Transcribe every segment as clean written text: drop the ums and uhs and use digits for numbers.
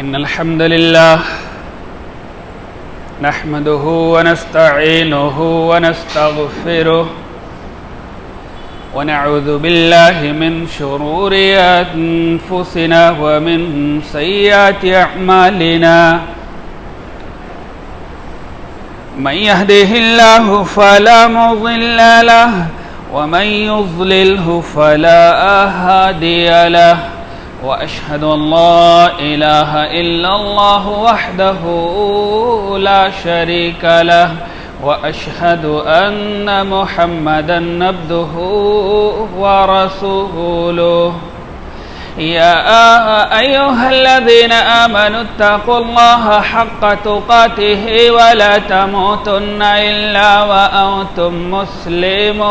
إن الحمد لله نحمده ونستعينه ونستغفره ونعوذ بالله من شرور أنفسنا ومن سيئات أعمالنا من يهده الله فلا مضل له ومن يضلله فلا هادي له وأشهد أن لا إله إلا الله وحده لا شريك له وأشهد أن محمدا عبده ورسوله يا أيها الذين آمنوا اتقوا الله حق تقاته ولا تموتن إلا وأنتم مسلمون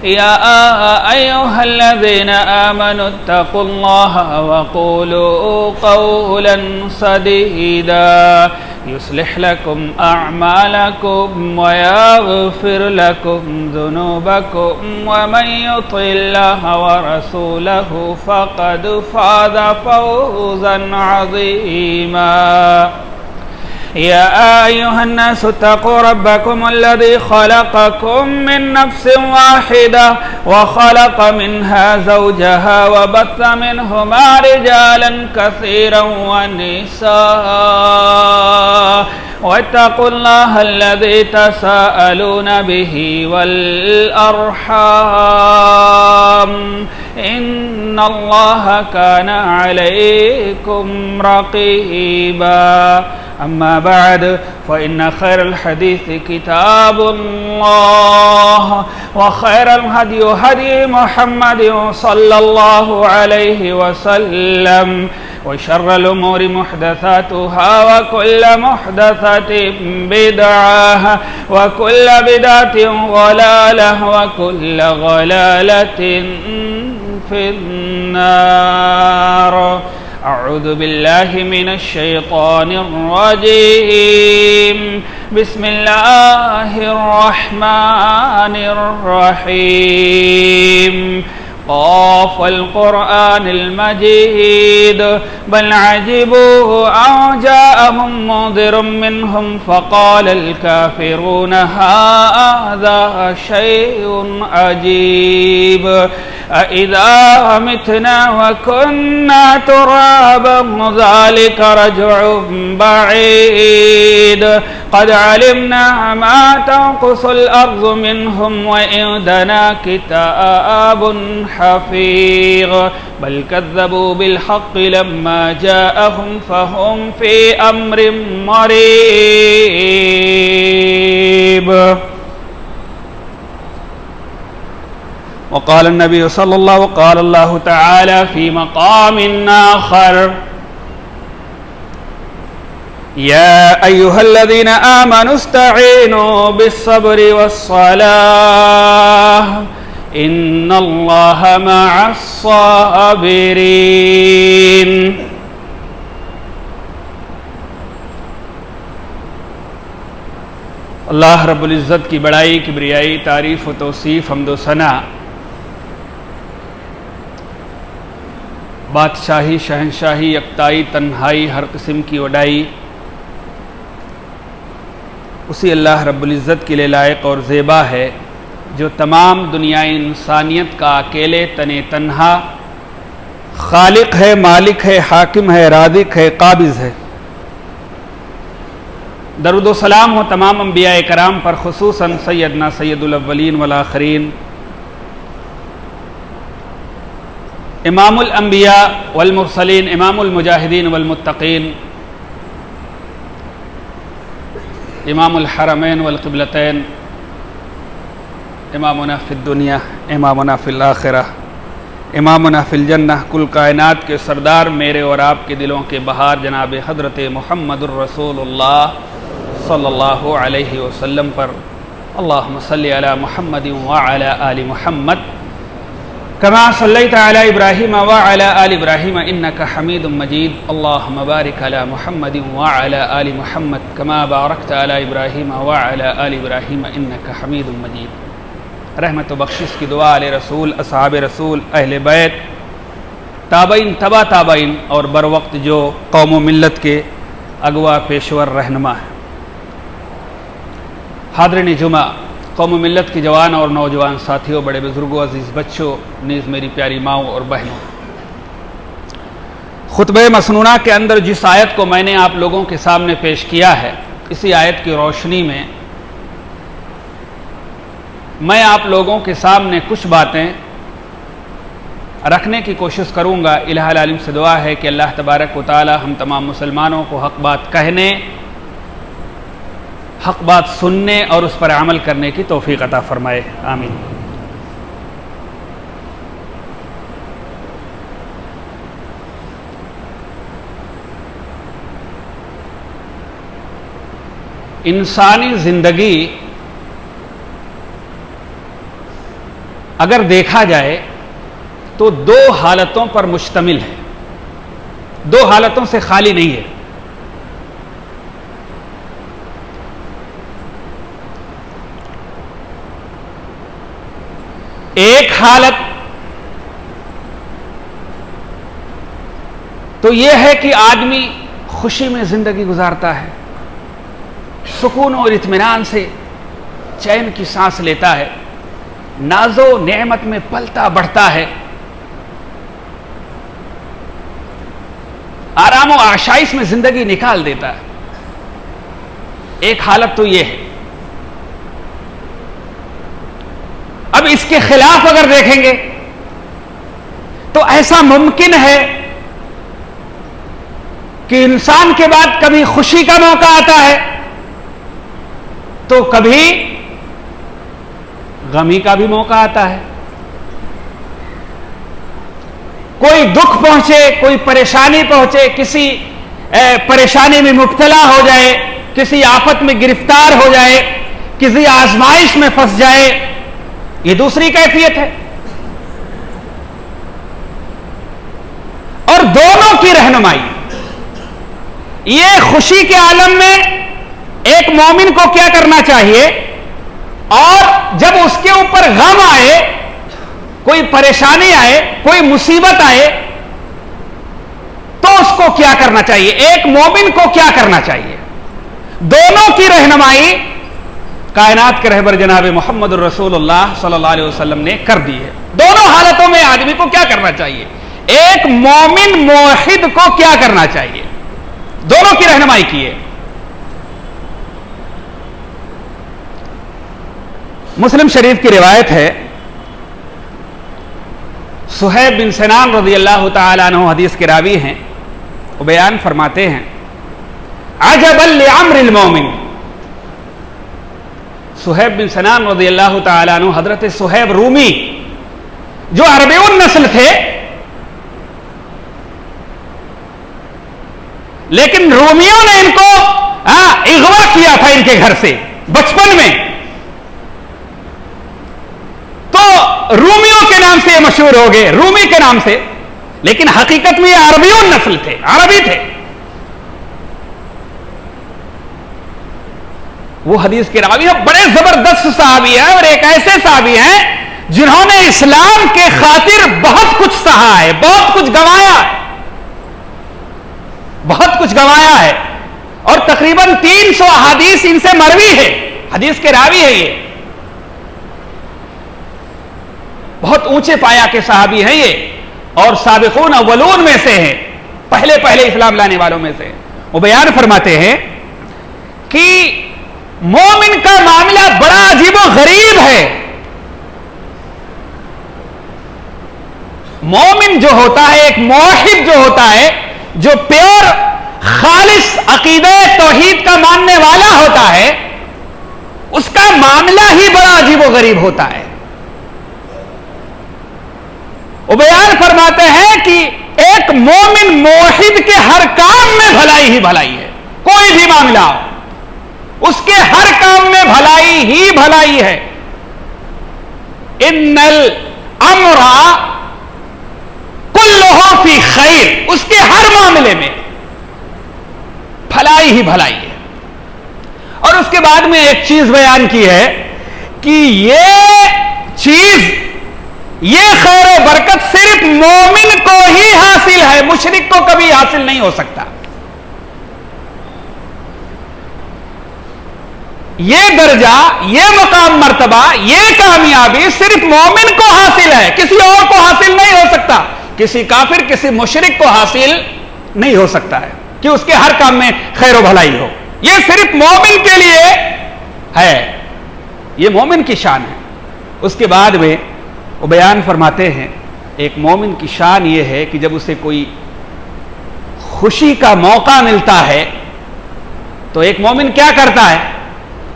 يا أيها الذين آمنوا اتقوا الله وقولوا قولا سديدا يصلح لكم أعمالكم ويغفر لكم ذنوبكم ومن يطع الله ورسوله فقد فاز فوزا عظيما يا أيها الناس اتقوا ربكم الذي خلقكم من نفس واحدة وخلق منها زوجها وبث منهما رجالا كثيرا ونساء واتقوا الله الذي تساءلون به والأرحام إن الله كان عليكم رقيبا أما بعد فإن خير الحديث كتاب الله وخير الهدي هدي محمد صلى الله عليه وسلم وشر الأمور محدثاتها وكل محدثة بدعة وكل بدعة ضلالة وكل ضلالة في النار أعوذ بالله من الشيطان الرجيم بسم الله الرحمن الرحيم قاف والقرآن المجيد بل عجبوا أن جاءهم منذر منهم فقال الكافرون هذا شيء عجيب أإذا متنا وكنا ترابا ذلك رجع بعيد قد علمنا ما تنقص الأرض منهم وعندنا كتاب حفيظ بل كذبوا بالحق لما جاءهم فهم في أمر مريب وقال النبي صلى الله وقال الله تعالى في مقام آخر يا أيها الذين آمنوا استعينوا بالصبر والصلاة إن الله مع الصابرين اللہ رب العزت کی بڑائی کبریائی تعریف و توصیف حمد و ثنا بادشاہی شہنشاہی یکتائی تنہائی ہر قسم کی وڈائی اسی اللہ رب العزت کے لیے لائق اور زیبا ہے جو تمام دنیا انسانیت کا اکیلے تنے تنہا خالق ہے، مالک ہے، حاکم ہے، رازق ہے، قابض ہے۔ درود و سلام ہو تمام انبیاء کرام پر، خصوصاً سیدنا سید الاولین والآخرین امام الانبیاء والمرسلین امام المجاہدین والمتقین امام الحرمین والقبلتین امامنا فی الدنیا امامنا فی الآخرہ امامنا فی الجنہ، کل کائنات کے سردار میرے اور آپ کے دلوں کے بہار جناب حضرت محمد الرسول اللہ صلی اللہ علیہ وسلم پر اللہم صلی علی محمد وعلی آل محمد كما صليت على إبراهيم وعلى آل إبراهيم إنك حميد مجيد اللهم بارك على محمد وعلى آل محمد كما باركت على إبراهيم وعلى آل إبراهيم إنك حميد مجيد رحمت و بخشش کی دعا علی رسول، اصحاب رسول، اہل بیت، تابعین، تبا تابعین اور بروقت جو قوم و ملت کے اغوا پیشور رہنما ہیں۔ حاضرین جمعہ، قوم و ملت کے جوان اور نوجوان ساتھیوں، بڑے بزرگوں، عزیز بچوں، نیز میری پیاری ماؤں اور بہنوں، خطبہ مسنونہ کے اندر جس آیت کو میں نے آپ لوگوں کے سامنے پیش کیا ہے، اسی آیت کی روشنی میں میں آپ لوگوں کے سامنے کچھ باتیں رکھنے کی کوشش کروں گا۔ الہ العالم سے دعا ہے کہ اللہ تبارک و تعالی ہم تمام مسلمانوں کو حق بات کہنے، حق بات سننے اور اس پر عمل کرنے کی توفیق عطا فرمائے، آمین۔ انسانی زندگی اگر دیکھا جائے تو دو حالتوں پر مشتمل ہے، دو حالتوں سے خالی نہیں ہے۔ ایک حالت تو یہ ہے کہ آدمی خوشی میں زندگی گزارتا ہے، سکون اور اطمینان سے چین کی سانس لیتا ہے، ناز و نعمت میں پلتا بڑھتا ہے، آرام و آشائش میں زندگی نکال دیتا ہے۔ ایک حالت تو یہ ہے۔ اب اس کے خلاف اگر دیکھیں گے تو ایسا ممکن ہے کہ انسان کے بعد کبھی خوشی کا موقع آتا ہے تو کبھی غمی کا بھی موقع آتا ہے۔ کوئی دکھ پہنچے، کوئی پریشانی پہنچے، کسی پریشانی میں مبتلا ہو جائے، کسی آفت میں گرفتار ہو جائے، کسی آزمائش میں پھنس جائے، یہ دوسری کیفیت ہے۔ اور دونوں کی رہنمائی، یہ خوشی کے عالم میں ایک مومن کو کیا کرنا چاہیے، اور جب اس کے اوپر غم آئے، کوئی پریشانی آئے، کوئی مصیبت آئے تو اس کو کیا کرنا چاہیے، ایک مومن کو کیا کرنا چاہیے۔ دونوں کی رہنمائی کائنات کے رہبر جناب محمد الرسول اللہ صلی اللہ علیہ وسلم نے کر دی ہے۔ دونوں حالتوں میں آدمی کو کیا کرنا چاہیے، ایک مومن موحد کو کیا کرنا چاہیے، دونوں کی رہنمائی کی ہے۔ مسلم شریف کی روایت ہے، صہیب بن سنان رضی اللہ تعالیٰ عنہ حدیث کے راوی ہیں، وہ بیان فرماتے ہیں، عجبا لعمر المومن۔ صہیب بن سنان رضی اللہ تعالیٰ عنہ حضرت صہیب رومی جو عربیون نسل تھے، لیکن رومیوں نے ان کو اغوا کیا تھا ان کے گھر سے بچپن میں، تو رومیوں کے نام سے یہ مشہور ہو گئے، رومی کے نام سے، لیکن حقیقت میں یہ عربیون نسل تھے، عربی تھے۔ وہ حدیث کے راوی ہیں، بڑے زبردست صحابی ہیں، اور ایک ایسے صحابی ہیں جنہوں نے اسلام کے خاطر بہت کچھ سہا ہے، بہت کچھ گنوایا ہے، بہت کچھ گنوایا ہے، اور تقریباً 300 احادیث ان سے مروی ہے، حدیث کے راوی ہے۔ یہ بہت اونچے پایا کے صحابی ہیں یہ، اور سابقون اولون میں سے ہیں، پہلے اسلام لانے والوں میں سے۔ وہ بیان فرماتے ہیں کہ مومن کا معاملہ بڑا عجیب و غریب ہے۔ مومن جو ہوتا ہے، ایک موحد جو ہوتا ہے، جو پیور خالص عقیدہ توحید کا ماننے والا ہوتا ہے، اس کا معاملہ ہی بڑا عجیب و غریب ہوتا ہے۔ وہ بیان فرماتے ہیں کہ ایک مومن موحد کے ہر کام میں بھلائی ہی بھلائی ہے، کوئی بھی معاملہ ہو، اس کے ہر کام میں بھلائی ہی بھلائی ہے۔ ان الامر کلہ فی خیر، اس کے ہر معاملے میں بھلائی ہی بھلائی ہے۔ اور اس کے بعد میں ایک چیز بیان کی ہے کہ یہ چیز، یہ خیر و برکت صرف مومن کو ہی حاصل ہے، مشرک کو کبھی حاصل نہیں ہو سکتا. یہ درجہ، یہ مقام، مرتبہ، یہ کامیابی صرف مومن کو حاصل ہے، کسی اور کو حاصل نہیں ہو سکتا. کسی کافر، کسی مشرک کو حاصل نہیں ہو سکتا ہے کہ اس کے ہر کام میں خیر و بھلائی ہو. یہ صرف مومن کے لیے ہے، یہ مومن کی شان ہے. اس کے بعد میں وہ بیان فرماتے ہیں ایک مومن کی شان یہ ہے کہ جب اسے کوئی خوشی کا موقع ملتا ہے تو ایک مومن کیا کرتا ہے؟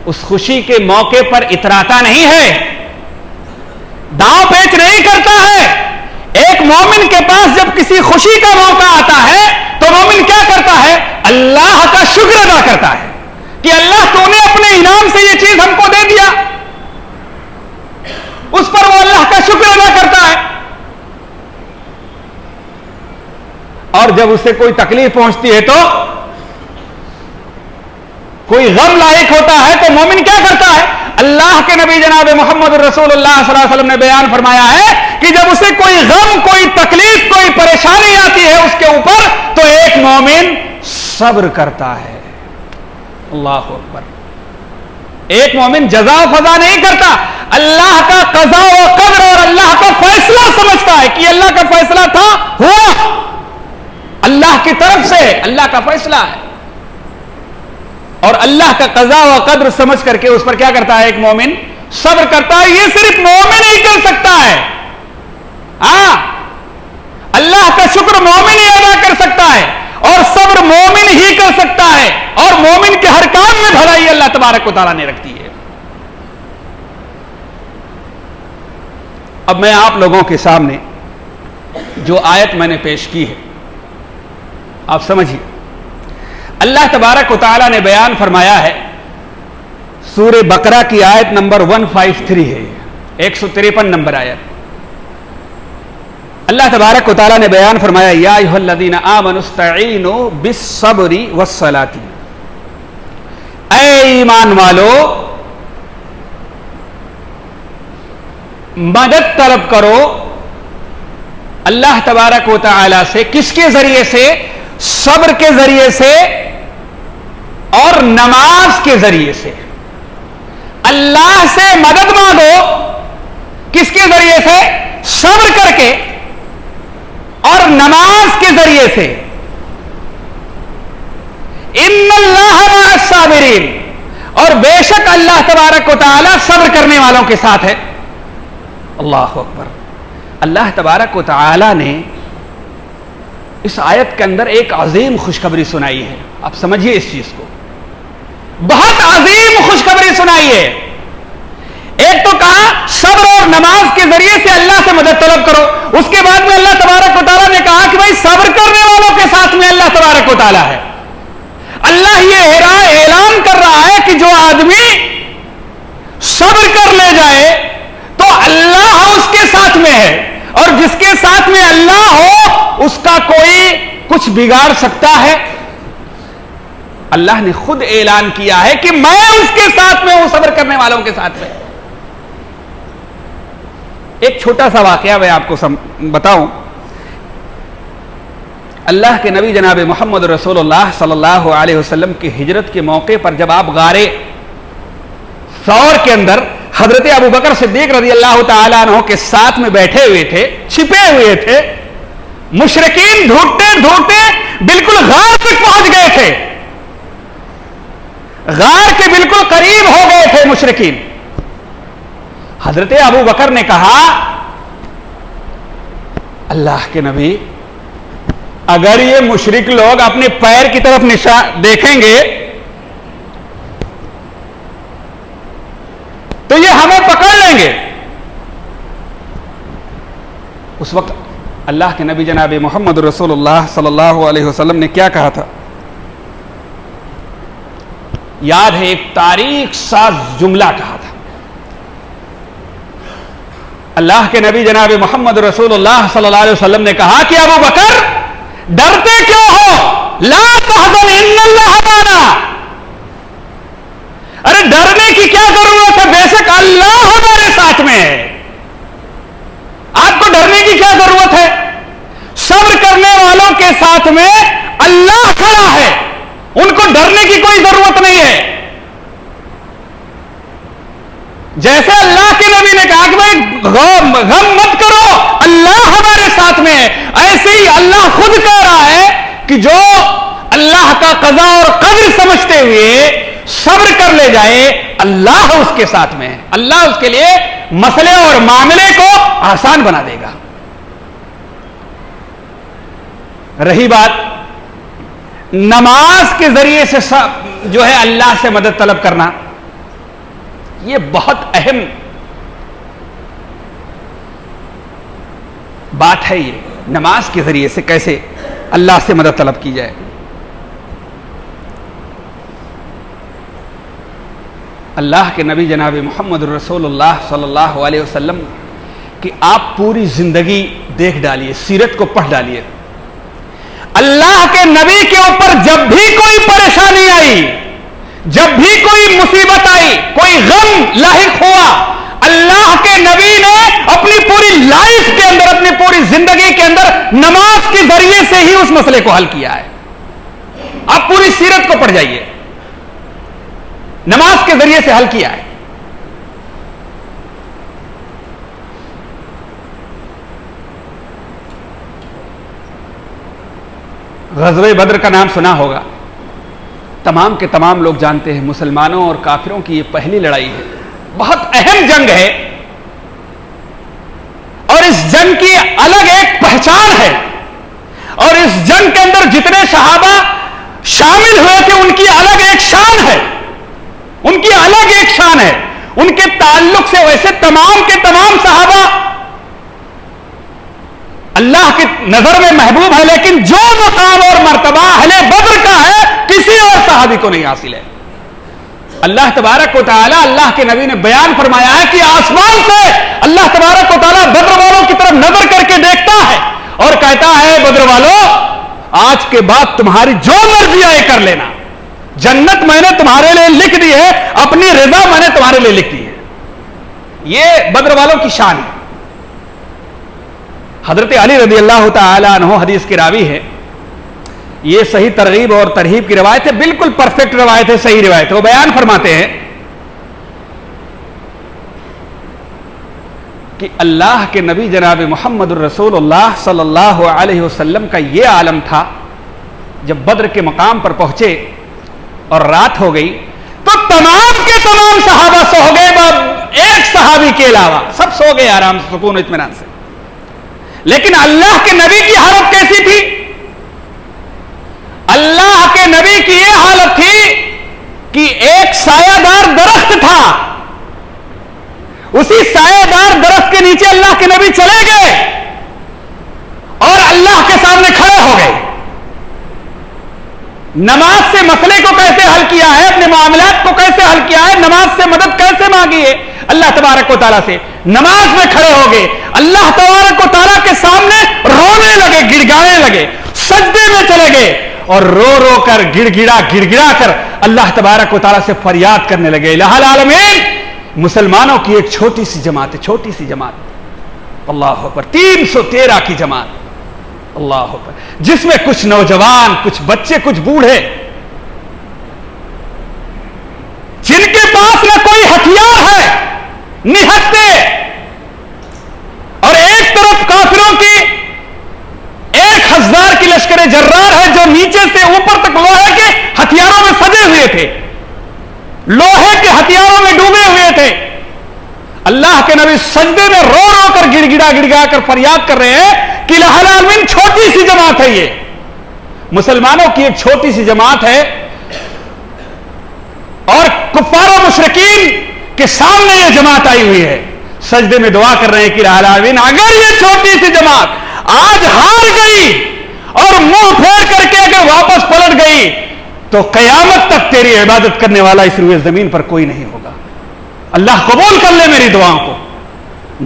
اس خوشی کے موقع پر اتراتا نہیں ہے، داؤ پیچ نہیں کرتا ہے. ایک مومن کے پاس جب کسی خوشی کا موقع آتا ہے تو مومن کیا کرتا ہے؟ اللہ کا شکر ادا کرتا ہے کہ اللہ تو نے اپنے انعام سے یہ چیز ہم کو دے دیا. اس پر وہ اللہ کا شکر ادا کرتا ہے. اور جب اسے کوئی تکلیف پہنچتی ہے تو کوئی غم لاحق ہوتا ہے تو مومن کیا کرتا ہے؟ اللہ کے نبی جناب محمد رسول اللہ صلی اللہ علیہ وسلم نے بیان فرمایا ہے کہ جب اسے کوئی غم، کوئی تکلیف، کوئی پریشانی آتی ہے اس کے اوپر تو ایک مومن صبر کرتا ہے. اللہ اکبر. ایک مومن جزا و فضا نہیں کرتا، اللہ کا قضا و قدر اور اللہ کا فیصلہ سمجھتا ہے کہ اللہ کا فیصلہ تھا، ہوا، اللہ کی طرف سے اللہ کا فیصلہ ہے، اور اللہ کا قضا و قدر سمجھ کر کے اس پر کیا کرتا ہے؟ ایک مومن صبر کرتا ہے. یہ صرف مومن ہی کر سکتا ہے. ہاں، اللہ کا شکر مومن ہی ادا کر سکتا ہے اور صبر مومن ہی کر سکتا ہے، اور مومن کے ہر کام میں بھلائی اللہ تبارک و تعالیٰ نے رکھتی ہے. اب میں آپ لوگوں کے سامنے جو آیت میں نے پیش کی ہے آپ سمجھیے. اللہ تبارک و تعالیٰ نے بیان فرمایا ہے، سورہ بقرہ کی آیت نمبر 153 ہے، 153 نمبر آیت. اللہ تبارک و تعالیٰ نے بیان فرمایا، یا ایھا الذین آمنوا استعینوا بالصبر والصلاۃ. اے ایمان والو، مدد طلب کرو اللہ تبارک و تعالیٰ سے. کس کے ذریعے سے؟ صبر کے ذریعے سے اور نماز کے ذریعے سے. اللہ سے مدد مانگو، کس کے ذریعے سے؟ صبر کر کے اور نماز کے ذریعے سے. ان اللہ مع الصابرین، اور بے شک اللہ تبارک و تعالی صبر کرنے والوں کے ساتھ ہے. اللہ اکبر. اللہ تبارک و تعالی نے اس آیت کے اندر ایک عظیم خوشخبری سنائی ہے. آپ سمجھیے اس چیز کو، بہت عظیم خوشخبری سنائی ہے. ایک تو کہا صبر اور نماز کے ذریعے سے اللہ سے مدد طلب کرو. اس کے بعد میں اللہ تبارک و تعالیٰ نے کہا کہ بھائی صبر کرنے والوں کے ساتھ میں اللہ تبارک و تعالیٰ ہے. اللہ یہ اعلان کر رہا ہے کہ جو آدمی صبر کر لے جائے تو اللہ اس کے ساتھ میں ہے، اور جس کے ساتھ میں اللہ ہو اس کا کوئی کچھ بگاڑ سکتا ہے؟ اللہ نے خود اعلان کیا ہے کہ میں اس کے ساتھ میں ہوں، صبر کرنے والوں کے ساتھ میں. ایک چھوٹا سا واقعہ میں آپ کو بتاؤں. اللہ کے نبی جناب محمد رسول اللہ صلی اللہ علیہ وسلم کی ہجرت کے موقع پر جب آپ غار ثور کے اندر حضرت ابو بکر صدیق رضی اللہ تعالیٰ عنہ کے ساتھ میں بیٹھے ہوئے تھے، چھپے ہوئے تھے، مشرکین ڈھونڈتے ڈھونڈتے بالکل غار تک پہنچ گئے تھے، غار کے بالکل قریب ہو گئے تھے مشرکین. حضرت ابو بکر نے کہا، اللہ کے نبی، اگر یہ مشرک لوگ اپنے پیر کی طرف دیکھیں گے تو یہ ہمیں پکڑ لیں گے. اس وقت اللہ کے نبی جناب محمد رسول اللہ صلی اللہ علیہ وسلم نے کیا کہا تھا؟ یاد ہے، ایک تاریخ ساز جملہ کہا تھا. اللہ کے نبی جناب محمد رسول اللہ صلی اللہ علیہ وسلم نے کہا کہ ابو بکر، ڈرتے کیوں ہو؟ لا تحزن ان اللہ معنا. ارے ڈرنے کی کیا ضرورت ہے؟ بے شک اللہ ہمارے ساتھ میں ہے. والوں کے ساتھ میں اللہ کھڑا ہے، ان کو ڈرنے کی کوئی ضرورت نہیں ہے. جیسے اللہ کے نبی نے کہا کہ بھائی غم مت کرو، اللہ ہمارے ساتھ میں ہے، ایسے ہی اللہ خود کہہ رہا ہے کہ جو اللہ کا قضا اور قدر سمجھتے ہوئے صبر کر لے جائے، اللہ اس کے ساتھ میں ہے، اللہ اس کے لیے مسئلے اور معاملے کو آسان بنا دے گا. رہی بات نماز کے ذریعے سے جو ہے اللہ سے مدد طلب کرنا، یہ بہت اہم بات ہے. یہ نماز کے ذریعے سے کیسے اللہ سے مدد طلب کی جائے. اللہ کے نبی جناب محمد رسول اللہ صلی اللہ علیہ وسلم کی آپ پوری زندگی دیکھ ڈالیے، سیرت کو پڑھ ڈالیے. اللہ کے نبی کے اوپر جب بھی کوئی پریشانی آئی، جب بھی کوئی مصیبت آئی، کوئی غم لاحق ہوا، اللہ کے نبی نے اپنی پوری لائف کے اندر، اپنی پوری زندگی کے اندر نماز کے ذریعے سے ہی اس مسئلے کو حل کیا ہے. آپ پوری سیرت کو پڑھ جائیے، نماز کے ذریعے سے حل کیا ہے. غزوہ بدر کا نام سنا ہوگا، تمام کے تمام لوگ جانتے ہیں. مسلمانوں اور کافروں کی یہ پہلی لڑائی ہے، بہت اہم جنگ ہے، اور اس جنگ کی الگ ایک پہچان ہے، اور اس جنگ کے اندر جتنے صحابہ شامل ہوئے تھے ان کی الگ ایک شان ہے، ان کی الگ ایک شان ہے. ان کے تعلق سے ویسے تمام کے تمام صحابہ اللہ کی نظر میں محبوب ہے، لیکن جو مقام اور مرتبہ اہل بدر کا ہے کسی اور صحابی کو نہیں حاصل ہے. اللہ تبارک و تعالی، اللہ کے نبی نے بیان فرمایا ہے کہ آسمان سے اللہ تبارک و تعالی بدر والوں کی طرف نظر کر کے دیکھتا ہے اور کہتا ہے بدر والوں آج کے بعد تمہاری جو مرضی آئے کر لینا، جنت میں نے تمہارے لیے لکھ دی ہے، اپنی رضا میں نے تمہارے لیے لکھ دی ہے. یہ بدر والوں کی شان ہے. حضرت علی رضی اللہ تعالی عنہ حدیث کی راوی ہے. یہ صحیح ترغیب اور ترہیب کی روایت ہے، بالکل پرفیکٹ روایت ہے، صحیح روایت ہے. وہ بیان فرماتے ہیں کہ اللہ کے نبی جناب محمد الرسول اللہ صلی اللہ علیہ وسلم کا یہ عالم تھا، جب بدر کے مقام پر پہنچے اور رات ہو گئی تو تمام کے تمام صحابہ سو گئے، ایک صحابی کے علاوہ سب سو گئے آرام سے، سکون اطمینان سے. لیکن اللہ کے نبی کی حالت کیسی تھی؟ اللہ کے نبی کی یہ حالت تھی کہ ایک سایہ دار درخت تھا، اسی سایہ دار درخت کے نیچے اللہ کے نبی چلے گئے اور اللہ کے سامنے کھڑے ہو گئے. نماز سے مسئلے کو کیسے حل کیا ہے، اپنے معاملات کو کیسے حل کیا ہے، نماز سے مدد کیسے مانگی ہے اللہ تبارک و تعالیٰ سے. نماز میں کھڑے ہو گئے، اللہ تبارک و تعالیٰ کے سامنے رونے لگے، گڑگڑانے لگے، سجدے میں چلے گئے اور رو رو کر گڑ گڑا کر اللہ تبارک و تعالیٰ سے فریاد کرنے لگے. الہ العالمین، مسلمانوں کی ایک چھوٹی سی جماعت ہے، چھوٹی سی جماعت، اللہ اکبر، 313 کی جماعت، اللہ اکبر، جس میں کچھ نوجوان، کچھ بچے، کچھ بوڑھے، جن کے پاس نہ کوئی ہتھیار ہے، نہتے، اور ایک طرف کافروں کی 1000 کی لشکر جرار ہے جو نیچے سے اوپر تک لوہے کے ہتھیاروں میں سجے ہوئے تھے، لوہے کے ہتھیاروں میں ڈوبے ہوئے تھے. اللہ کے نبی سجدے میں رو رو کر گڑ گڑا کر فریاد کر رہے ہیں کہ الہ العالمین، چھوٹی سی جماعت ہے، یہ مسلمانوں کی ایک چھوٹی سی جماعت ہے اور کفار و مشرکین کے سامنے یہ جماعت آئی ہوئی ہے. سجدے میں دعا کر رہے ہیں کہ الہ العالمین، اگر یہ چھوٹی سی جماعت آج ہار گئی اور منہ پھیر کر کے اگر واپس پلٹ گئی تو قیامت تک تیری عبادت کرنے والا اس روئے زمین پر کوئی نہیں ہوگا. اللہ قبول کر لے میری دعاؤں کو.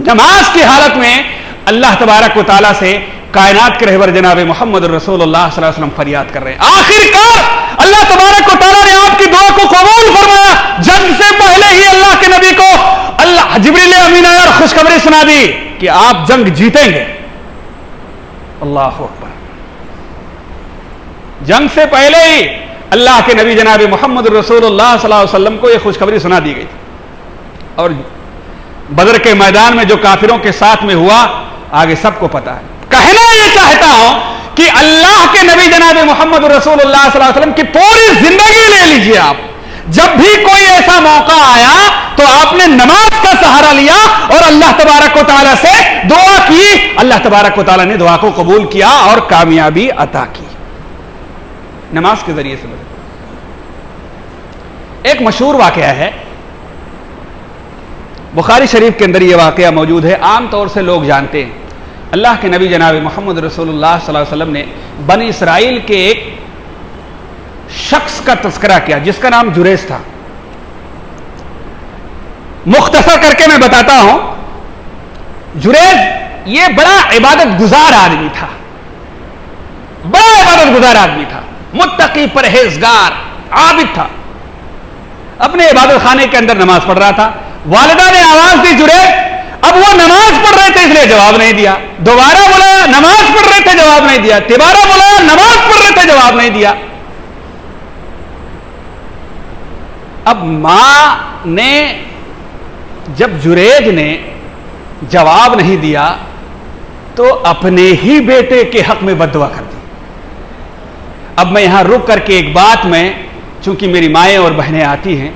نماز کی حالت میں اللہ تبارک و تعالیٰ سے کائنات کے رہبر جناب محمد رسول اللہ صلی اللہ علیہ وسلم فریاد کر رہے ہیں. آخر کار اللہ تبارک و تعالیٰ نے آپ کی دعا کو قبول فرمایا. جنگ سے پہلے ہی اللہ کے نبی کو اللہ جبریل امین آیا اور خوشخبری سنا دی کہ آپ جنگ جیتیں گے. اللہ اکبر. جنگ سے پہلے ہی اللہ کے نبی جناب محمد رسولullah صلی اللہ علیہ وسلم کو یہ خوشخبری سنا دی گئی تھی، اور بدر کے میدان میں جو کافروں کے ساتھ میں ہوا آگے سب کو پتا ہے۔ کہنا یہ چاہتا ہوں کہ اللہ کے نبی جناب محمد رسولullah صلی اللہ علیہ وسلم کی پوری زندگی لے لیجئے آپ، جب بھی کوئی ایسا موقع آیا تو آپ نے نماز کا سہارا لیا اور اللہ تبارک و تعالیٰ سے دعا کی، اللہ تبارک و تعالیٰ نے دعا کو قبول کیا اور کامیابی عطا کی نماز کے ذریعے سے۔ ایک مشہور واقعہ ہے، بخاری شریف کے اندر یہ واقعہ موجود ہے، عام طور سے لوگ جانتے ہیں۔ اللہ کے نبی جناب محمد رسولullah صلی اللہ علیہ وسلم نے بنی اسرائیل کے ایک شخص کا تذکرہ کیا جس کا نام جریج تھا۔ مختصر کر کے میں بتاتا ہوں، جریج یہ بڑا عبادت گزار آدمی تھا، بڑا عبادت گزار آدمی تھا، متقی پرہیزگار عابد تھا، اپنے عبادت خانے کے اندر نماز پڑھ رہا تھا۔ والدہ نے آواز دی جریج، اب وہ نماز پڑھ رہے تھے اس لیے جواب نہیں دیا، دوبارہ بولا نماز پڑھ رہے تھے جواب نہیں دیا، تیبارہ بولا نماز پڑھ رہے تھے جواب نہیں دیا۔ اب ماں نے جب جریج نے جواب نہیں دیا تو اپنے ہی بیٹے کے حق میں بد دعا کر دی۔ اب میں یہاں رک کر کے ایک بات میں، چونکہ میری مائیں اور بہنیں آتی ہیں،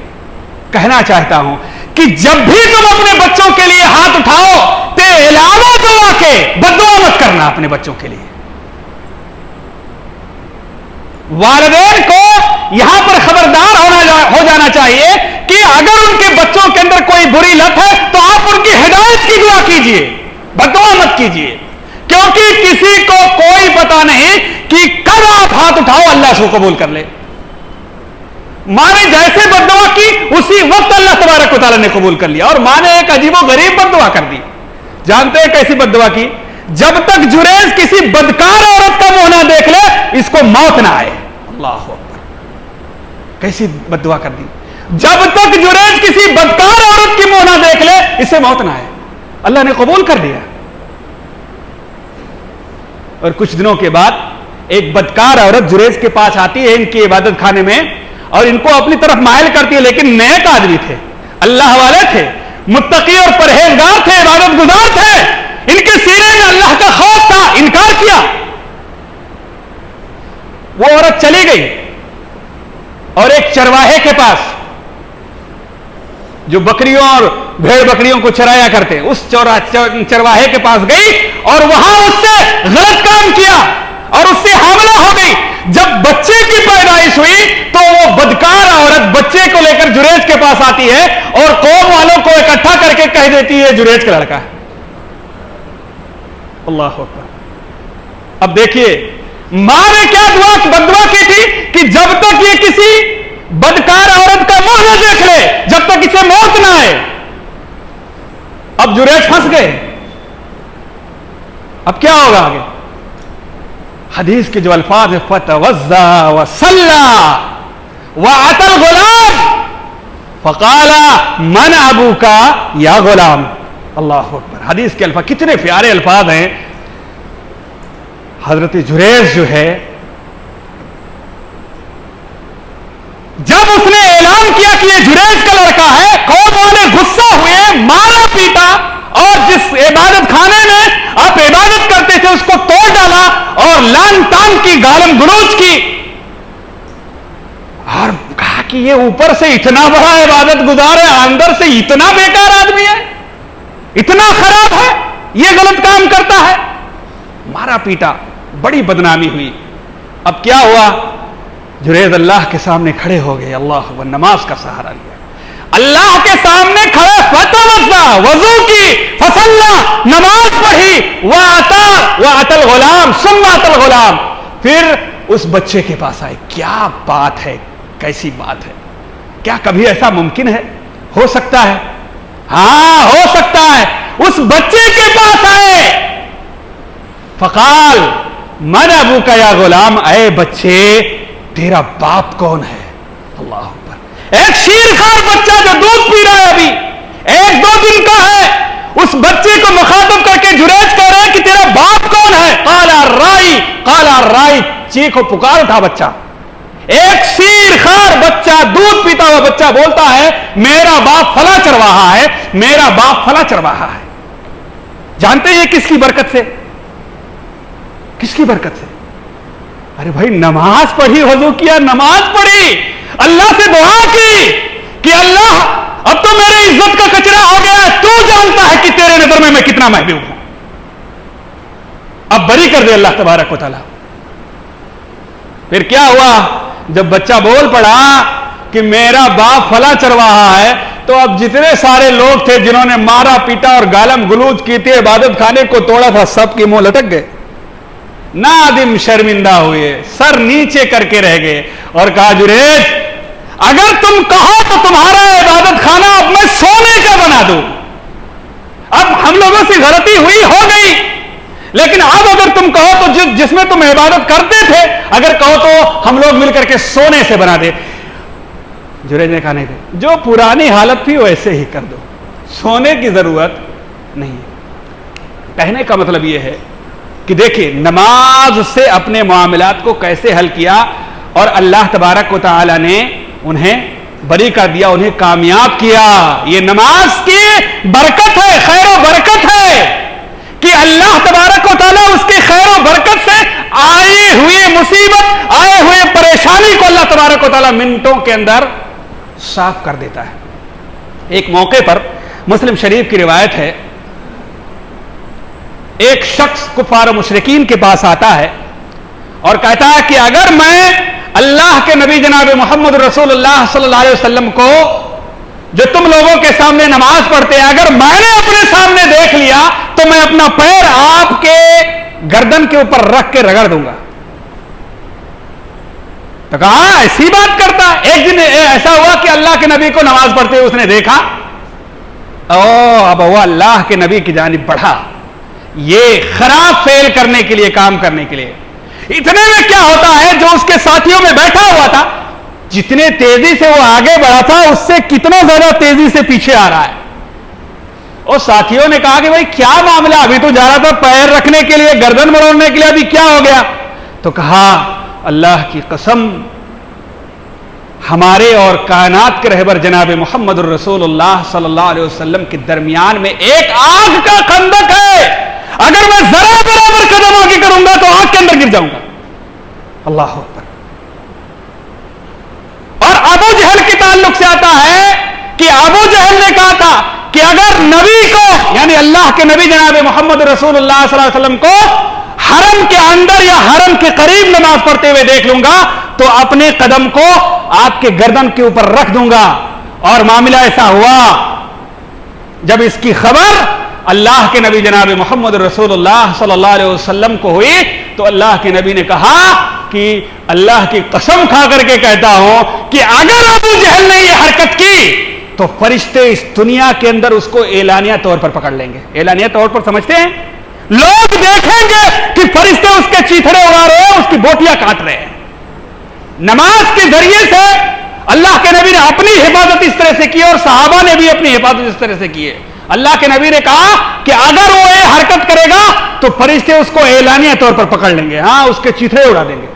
کہنا چاہتا ہوں کہ جب بھی تم اپنے بچوں کے لیے ہاتھ اٹھاؤ تو اعلان دعا کے بد دعا مت کرنا اپنے بچوں کے لیے۔ والدین کو یہاں پر خبردار ہو جانا چاہیے کہ اگر ان کے بچوں کے اندر کوئی بری لت ہے تو آپ ان کی ہدایت کی دعا کیجئے، بد دعا مت کیجئے، کیونکہ کسی کو کوئی پتا نہیں کہ کب آپ ہاتھ اٹھاؤ اللہ اس کو قبول کر لے۔ ماں نے جیسے بد دعا کی اسی وقت اللہ تبارک و تعالیٰ نے قبول کر لیا، اور ماں نے ایک عجیب و غریب بد دعا کر دی۔ جانتے ہیں کیسی بد دعا کی؟ جب تک جریج کسی بدکار عورت کا منہ نہ دیکھ لے اس کو موت نہ آئے۔ اللہ اکبر، کیسی بد دعا کر دی؟ جب تک جریج کسی بدکار عورت کی منہ نہ دیکھ لے اسے موت نہ آئے۔ اللہ نے قبول کر لیا، اور کچھ دنوں کے بعد ایک بدکار عورت جریج کے پاس آتی ہے ان کی عبادت خانے میں، اور ان کو اپنی طرف مائل کرتی ہے، لیکن نیک آدمی تھے، اللہ والے تھے، متقی اور پرہیزگار تھے، عبادت گزار تھے، ان کے سینے میں اللہ کا خوف تھا، انکار کیا۔ وہ عورت چلی گئی اور ایک چرواہے کے پاس جو بکریوں اور بھیڑ بکریوں کو چرایا کرتے اس چرواہے کے پاس گئی اور وہاں اس سے غلط کام کیا اور اس سے حاملہ ہو گئی۔ جب بچے کی پیدائش ہوئی تو وہ بدکار عورت بچے کو لے کر جریج کے پاس آتی ہے اور قوم والوں کو اکٹھا کر کے کہہ دیتی ہے جریج کا لڑکا ہے۔ اللہ اکبر۔ اب دیکھیے ماں نے کیا بد دعا کی تھی کہ جب تک یہ کسی بدکار عورت کا منہ نہ دیکھ لے، جب تک اسے موت نہ آئے۔ اب جریج پھنس گئے، اب کیا ہوگا آگے؟ حدیث کے جو الفاظ ہیں فتوضا وصلى واتى الغلام فقال من ابوك یا غلام۔ اللہ اکبر، حدیث کے الفاظ کتنے پیارے الفاظ ہیں۔ حضرت جریج جو ہے جب اس نے اعلان کیا کہ یہ جریج کا لڑکا ہے، قوم والے غصہ ہوئے، مارا پیٹا، اور جس عبادت خانے میں آپ عبادت کرتے تھے اس کو توڑ ڈالا اور لان تان کی، گالم گلوچ کی، اور کہا کہ یہ اوپر سے اتنا بڑا عبادت گزار ہے، اندر سے اتنا بیکار آدمی ہے، اتنا خراب ہے، یہ غلط کام کرتا ہے۔ مارا پیٹا، بڑی بدنامی ہوئی۔ اب کیا ہوا؟ جریج اللہ کے سامنے کھڑے ہو گئے، اللہ اکبر، نماز کا سہارا لیا، اللہ کے سامنے کھڑے، فتوضا، وضو کی، فصلى، نماز پڑھی، واتى الغلام، ثم اتى الغلام، پھر اس بچے کے پاس آئے۔ کیا بات ہے، کیسی بات ہے! کیا کبھی ایسا ممکن ہے؟ ہو سکتا ہے، ہاں ہو سکتا ہے۔ اس بچے کے پاس آئے، فقال من ابوک یا غلام، اے بچے تیرا باپ کون ہے؟ اللہ اکبر۔ ایک شیر خار بچہ جو دودھ پی رہا ہے، ابھی 1-2 دن کا ہے، اس بچے کو مخاطب کر کے جریج کہہ رہا ہے کہ تیرا باپ کون ہے؟ قال الرائی، چیخ و پکار اٹھا بچہ، ایک شیر خار بچہ، دودھ پیتا ہوا بچہ بولتا ہے میرا باپ فلاں چرواہا ہے، میرا باپ فلاں چرواہا ہے۔ جانتے ہیں یہ کس کی برکت سے؟ کس کی برکت سے؟ ارے بھائی نماز پڑھی، وضو کیا، نماز پڑھی، اللہ سے دعا کی کہ اللہ اب تو میرے عزت کا کچرا ہو گیا ہے، تو جانتا ہے کہ تیرے نظر میں کتنا محبوب ہوں، اب بری کر دے اللہ تبارک و تعالی۔ پھر کیا ہوا؟ جب بچہ بول پڑا کہ میرا باپ فلاں چرواہا ہے، تو اب جتنے سارے لوگ تھے جنہوں نے مارا پیٹا اور گالم گلوچ کی تھی، عبادت خانے کو توڑا تھا، سب کی منہ لٹک گئے، نادم شرمندہ ہوئے، سر نیچے کر کے رہ گئے اور کہا جریج اگر تم کہو تو تمہارا عبادت خانہ اب میں سونے کا بنا دوں، اب ہم لوگوں سے غلطی ہوئی ہو گئی، لیکن اب اگر تم کہو تو جس میں تم عبادت کرتے تھے اگر کہو تو ہم لوگ مل کر کے سونے سے بنا دے۔ جریج نے کہا نہیں تھے، جو پرانی حالت تھی ویسے ہی کر دو، سونے کی ضرورت نہیں۔ کہنے کا مطلب یہ ہے کہ دیکھیں نماز سے اپنے معاملات کو کیسے حل کیا، اور اللہ تبارک و تعالی نے انہیں بری کر دیا، انہیں کامیاب کیا۔ یہ نماز کی برکت ہے، خیر و برکت ہے کہ اللہ تبارک و تعالیٰ اس کی خیر و برکت سے آئے ہوئے مصیبت، آئے ہوئے پریشانی کو اللہ تبارک و تعالیٰ منٹوں کے اندر صاف کر دیتا ہے۔ ایک موقع پر مسلم شریف کی روایت ہے، ایک شخص کفار و مشرکین کے پاس آتا ہے اور کہتا ہے کہ اگر میں اللہ کے نبی جناب محمد رسول اللہ صلی اللہ علیہ وسلم کو جو تم لوگوں کے سامنے نماز پڑھتے ہیں اگر میں نے اپنے سامنے دیکھ لیا تو میں اپنا پیر آپ کے گردن کے اوپر رکھ کے رگڑ دوں گا۔ تو کہا ایسی بات کرتا ہے؟ ایک دن ایسا ہوا کہ اللہ کے نبی کو نماز پڑھتے ہوئے اس نے دیکھا، اب وہ اللہ کے نبی کی جانب بڑھا، یہ خراب فعل کرنے کے لیے، کام کرنے کے لیے۔ اتنے میں کیا ہوتا ہے، جو اس کے ساتھیوں میں بیٹھا ہوا تھا جتنے تیزی سے وہ آگے بڑھا تھا اس سے کتنا زیادہ تیزی سے پیچھے آ رہا ہے۔ اور ساتھیوں نے کہا کہ بھائی کیا معاملہ، ابھی تو جا رہا تھا پیر رکھنے کے لیے، گردن مڑوڑنے کے لیے، ابھی کیا ہو گیا؟ تو کہا اللہ کی قسم ہمارے اور کائنات کے رہبر جناب محمد الرسول اللہ صلی اللہ علیہ وسلم کے درمیان میں ایک آگ کا خندق ہے، اگر میں ذرا برابر قدم آگے کروں گا تو آگ کے اندر گر جاؤں گا۔ اللہ اکبر۔ اور ابو جہل کے تعلق سے آتا ہے کہ ابو جہل نے کہا تھا کہ اگر نبی کو یعنی اللہ کے نبی جناب محمد رسول اللہ صلی اللہ علیہ وسلم کو حرم کے اندر یا حرم کے قریب نماز پڑھتے ہوئے دیکھ لوں گا تو اپنے قدم کو آپ کے گردن کے اوپر رکھ دوں گا۔ اور معاملہ ایسا ہوا، جب اس کی خبر اللہ کے نبی جناب محمد رسول اللہ صلی اللہ علیہ وسلم کو ہوئی تو اللہ کے نبی نے کہا کہ اللہ کی قسم کھا کر کے کہتا ہوں کہ اگر ابو جہل نے یہ حرکت کی تو فرشتے اس دنیا کے اندر اس کو اعلانیہ طور پر پکڑ لیں گے۔ اعلانیہ طور پر سمجھتے ہیں؟ لوگ دیکھیں گے کہ فرشتے اس کے چیتھڑے اڑا رہے ہیں، اس کی بوٹیاں کاٹ رہے ہیں۔ نماز کے ذریعے سے اللہ کے نبی نے اپنی حفاظت اس طرح سے کی اور صحابہ نے بھی اپنی حفاظت اس طرح سے کی ہے۔ اللہ کے نبی نے کہا کہ اگر وہ یہ حرکت کرے گا تو فرشتے اس کو اعلانیہ طور پر پکڑ لیں گے، ہاں اس کے چیتھڑے اڑا دیں گے۔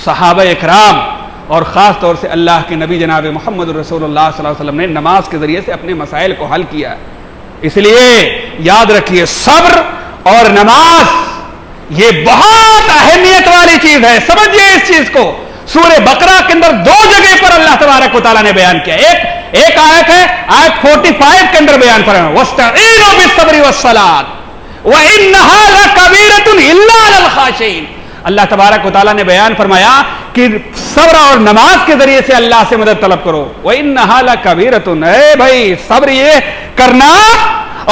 صحابہ اکرام اور خاص طور سے اللہ کے نبی جناب محمد رسول اللہ صلی اللہ علیہ وسلم نے نماز کے ذریعے سے اپنے مسائل کو حل کیا۔ اس لیے یاد رکھیے صبر اور نماز یہ بہت اہمیت والی چیز ہے، سمجھیے اس چیز کو۔ سورہ بقرہ کے اندر دو جگہ پر اللہ تبارک و تعالیٰ نے بیان کیا، ایک آیت ہے آیت 45 کے اندر بیان فرمایا وَاسْتَعِينُوا بِالصَّبْرِ وَالصَّلَاةِ وَإِنَّهَا لَكَبِيرَةٌ إِلَّا عَلَى الْخَاشِعِينَ۔ اللہ تبارک و تعالیٰ نے بیان فرمایا کہ صبر اور نماز کے ذریعے سے اللہ سے مدد طلب کرو۔ وَإِنَّهَا لَكَبِيرَةٌ، اے بھائی صبر یہ کرنا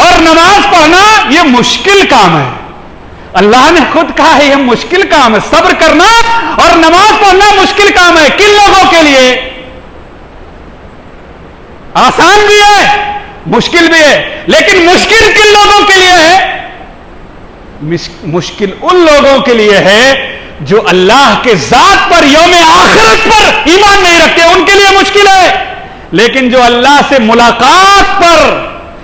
اور نماز پڑھنا یہ مشکل کام ہے، اللہ نے خود کہا ہے یہ مشکل کام ہے، صبر کرنا اور نماز پڑھنا مشکل کام ہے۔ کن لوگوں کے لیے؟ آسان بھی ہے مشکل بھی ہے، لیکن مشکل کن لوگوں کے لیے ہے؟ مشکل ان لوگوں کے لیے ہے جو اللہ کے ذات پر، یوم آخرت پر ایمان نہیں رکھتے، ان کے لیے مشکل ہے۔ لیکن جو اللہ سے ملاقات پر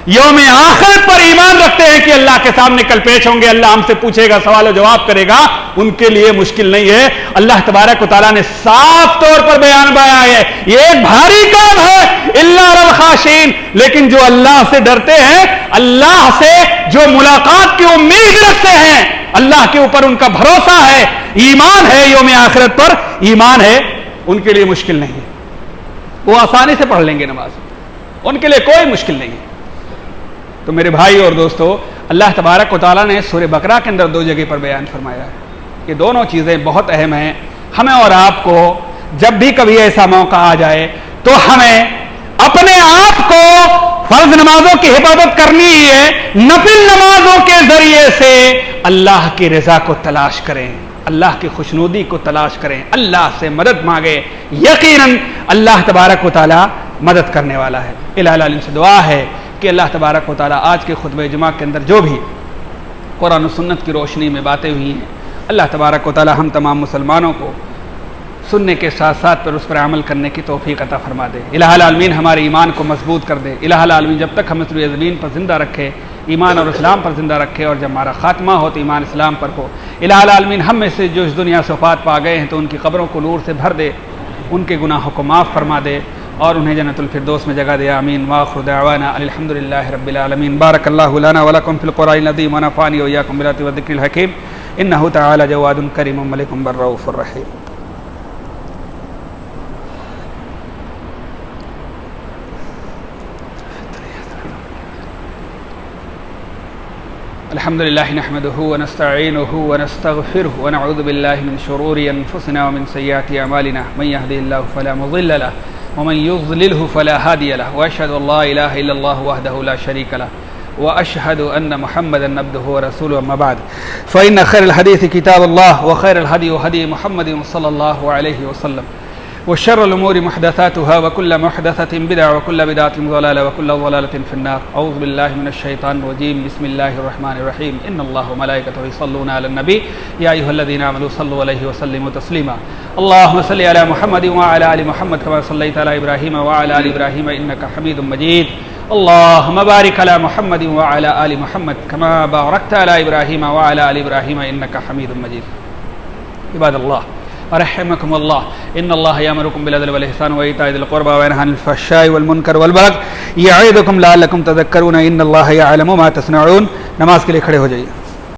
یوم آخرت پر ایمان رکھتے ہیں کہ اللہ کے سامنے کل پیش ہوں گے، اللہ ہم سے پوچھے گا، سوال و جواب کرے گا، ان کے لیے مشکل نہیں ہے۔ اللہ تبارک و تعالیٰ نے صاف طور پر بیان بایا ہے، یہ ایک بھاری کام ہے، الا علی الخاشعین، لیکن جو اللہ سے ڈرتے ہیں، اللہ سے جو ملاقات کی امید رکھتے ہیں، اللہ کے اوپر ان کا بھروسہ ہے، ایمان ہے، یوم آخرت پر ایمان ہے، ان کے لیے مشکل نہیں ہے، وہ آسانی سے پڑھ لیں گے نماز، ان کے لیے کوئی مشکل نہیں ہے۔ تو میرے بھائی اور دوستو، اللہ تبارک و تعالیٰ نے سورہ بقرہ کے اندر 2 جگہ پر بیان فرمایا ہے، یہ دونوں چیزیں بہت اہم ہیں۔ ہمیں اور آپ کو جب بھی کبھی ایسا موقع آ جائے تو ہمیں اپنے آپ کو فرض نمازوں کی حفاظت کرنی ہی ہے، نفل نمازوں کے ذریعے سے اللہ کی رضا کو تلاش کریں، اللہ کی خوشنودی کو تلاش کریں، اللہ سے مدد مانگیں، یقیناً اللہ تبارک و تعالیٰ مدد کرنے والا ہے۔ الہ العالمین سے دعا ہے کہ اللہ تبارک و تعالیٰ آج کے خطبہ جمعہ کے اندر جو بھی قرآن و سنت کی روشنی میں باتیں ہوئی ہیں، اللہ تبارک و تعالیٰ ہم تمام مسلمانوں کو سننے کے ساتھ ساتھ پر اس پر عمل کرنے کی توفیق عطا فرما دے۔ الہ العالمین ہمارے ایمان کو مضبوط کر دے۔ الہ العالمین جب تک ہمیں روئے زمین پر زندہ رکھے، ایمان اور اسلام پر زندہ رکھے، اور جب ہمارا خاتمہ ہو تو ایمان اسلام پر ہو۔ الہ العالمین ہم میں سے جو اس دنیا سے وفات پا گئے ہیں تو ان کی قبروں کو نور سے بھر دے، ان کے گناہوں کو معاف فرما دے، اور انہیں جنت الفردوس میں جگہ دے، آمین۔ وآخر دعوانا الحمدللہ رب العالمین۔ بارک اللہ لنا ولکم فی القرآن العظیم ونفعنی وإیاکم بالآیات والذکر الحکیم، انہ تعالی جواد کریم ملک رؤوف رحیم۔ الحمد لله نحمده ونستعينه ونستغفره ونعوذ بالله من شرور أنفسنا ومن سيئات أعمالنا، من يهده الله فلا مضل له ومن يضلله فلا هادي له، وأشهد أن لا إله إلا الله وحده لا شريك له، وأشهد أن محمدا عبده ورسوله، أما بعد فإن خير الحديث كتاب الله، وخير الهدي هدي محمد صلى الله عليه وسلم، وشر الأمور محدثاتها، وكل محدثة بدعة، وكل بدعة ضلالة، وكل ضلالة في النار۔ أعوذ بالله من الشيطان الرجيم، بسم الله الرحمن الرحيم، إن الله وملائكته يصلون على النبي يا أيها الذين آمنوا صلوا عليه وسلموا تسليما، اللهم صل على محمد وعلى آل محمد كما صليت على إبراهيم وعلى آل إبراهيم إنك حميد مجيد، اللهم بارك على محمد وعلى آل محمد كما باركت على إبراهيم وعلى آل إبراهيم إنك حميد مجيد۔ عباد الله رحمكم الله، ان الله يأمركم بالعدل والإحسان وإيتاء ذي القربى وينهى عن الفحشاء والمنكر والبغي يعظكم لعلكم تذكرون، ان الله يعلم ما تصنعون۔ نماز کے لیے کھڑے ہو جائیے۔